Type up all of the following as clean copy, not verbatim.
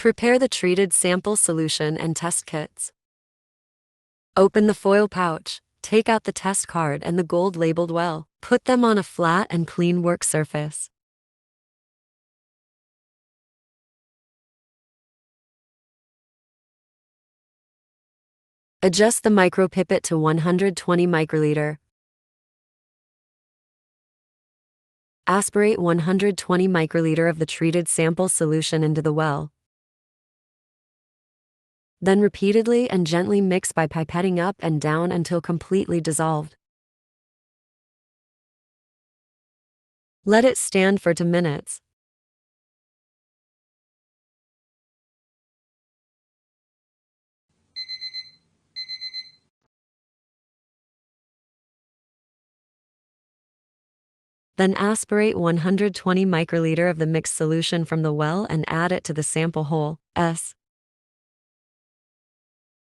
Prepare the treated sample solution and test kits. Open the foil pouch, take out the test card and the gold labeled well. Put them on a flat and clean work surface. Adjust the micropipette to 120 microliter. Aspirate 120 microliter of the treated sample solution into the well. Then repeatedly and gently mix by pipetting up and down until completely dissolved. Let it stand for 2 minutes. Then aspirate 120 microliter of the mixed solution from the well and add it to the sample hole.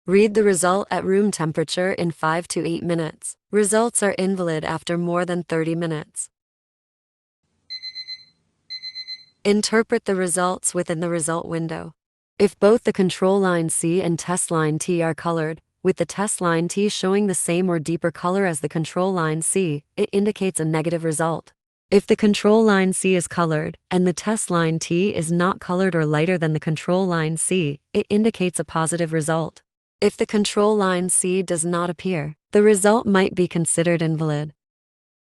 Read the result at room temperature in 5 to 8 minutes. Results are invalid after more than 30 minutes. Interpret the results within the result window. If both the control line C and test line T are colored, with the test line T showing the same or deeper color as the control line C, it indicates a negative result. If the control line C is colored, and the test line T is not colored or lighter than the control line C, it indicates a positive result. If the control line C does not appear, the result might be considered invalid.